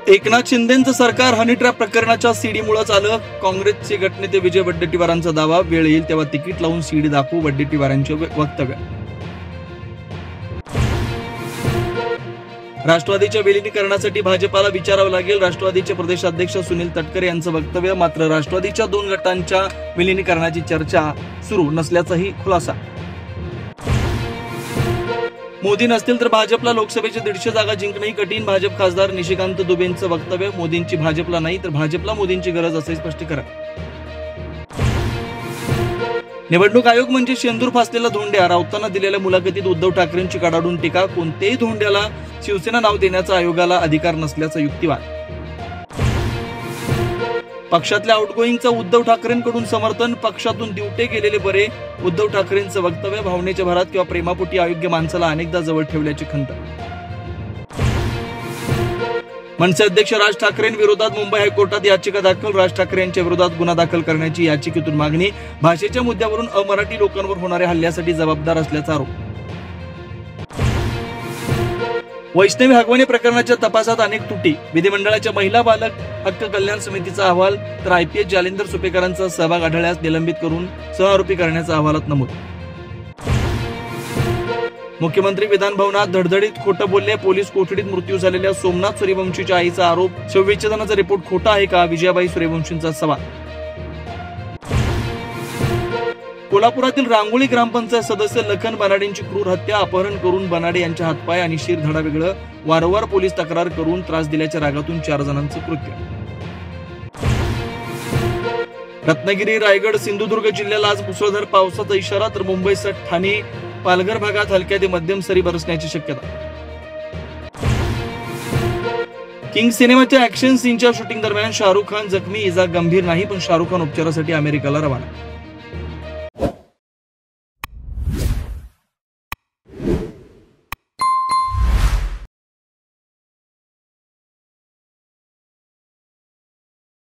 एकनाथ शिंदेंचं सरकार honey trap प्रकरणाच्या सीडीमुळेच आलं. काँग्रेसचे गटनेते विजय वडेट्टीवारांचा दावा. वेळ येईल तेव्हा तिकीट लावून सीडी दाखवू, वडेट्टीवारांचे वक्तव्य. राष्ट्रवादीच्या विलिनीकरणासाठी भाजपाला विचारावं लागेल. राष्ट्रवादीचे प्रदेशाध्यक्ष सुनील तटकरे यांचं वक्तव्य. मात्र राष्ट्रवादीच्या 2 गटांच्या विलिनीकरणाची चर्चा सुरू नसल्याचाही खुलासा. मोदी नसतील तर भाजपला लोकसभेच्या 150 जागा जिंकणंही कठीण. भाजप खासदार निशिकांत दुबेंचं वक्तव्य. मोदींची भाजपला नाही तर भाजपला मोदींची गरज असे स्पष्टीकरण. निवडणूक आयोग म्हणजे शेंदूर फासलेला धोंड्या. राऊतांना दिलेल्या मुलाखतीत उद्धव ठाकरेंची कडाडून टीका. कोणत्याही धोंड्याला शिवसेना नाव देण्याचा आयोगाला अधिकार नसल्याचा युक्तिवाद. पक्षातल्या आउटगोईंगचा उद्धव ठाकरेंकडून समर्थन. पक्षातून दिवटे गेलेले बरे. उद्धव ठाकरेंचं वक्तव्य. भावनेच्या भरात किंवा प्रेमापोटी अयोग्य माणसाला अनेकदा जवळ ठेवल्याची खंत. मनसे अध्यक्ष राज ठाकरेंविरोधात मुंबई हायकोर्टात याचिका दाखल. राज ठाकरे यांच्या विरोधात गुन्हा दाखल करण्याची याचिकेतून मागणी. भाषेच्या मुद्द्यावरून अमराठी लोकांवर होणाऱ्या हल्ल्यासाठी जबाबदार असल्याचा आरोप. वैष्णवी हगवणे प्रकरणाच्या तपासात अनेक त्रुटी. विधिमंडळाच्या महिला बालक हक्क कल्याण समितीचा अहवाल तर आयपीएस जालिंदर सुपेकरांचा सहभाग आढळल्यास निलंबित करून सहआरोपी करण्याचा अहवालात नमूद. मुख्यमंत्री विधान भवनात धडधडीत खोटं बोलले. पोलीस कोठडीत मृत्यू झालेल्या सोमनाथ सूर्यवंशीच्या आईचा आरोप. शवविच्छेदनाचा रिपोर्ट खोटा आहे का, विजयाबाई सूर्यवंशींचा सवाल. कोल्हापुरातील रांगोळी ग्रामपंचायत सदस्य लखन बनाडेंची क्रूर हत्या. अपहरण करून बनाडे यांच्या हातपाय आणि शिरधडा वेगळं. वारंवार पोलीस तक्रार करून त्रास दिल्याच्या रागातून 4 जणांचं कृत्य. रत्नागिरी, रायगड, सिंधुदुर्ग जिल्ह्याला आज मुसळधार पावसाचा इशारा. तर मुंबईसह ठाणे, पालघर भागात हलक्या ते मध्यम सरी बरसण्याची शक्यता. किंग सिनेमाच्या ऍक्शन सीनच्या शूटिंग दरम्यान शाहरुख खान जखमी. इजा गंभीर नाही पण शाहरुख खान उपचारासाठी अमेरिकेला रवाना.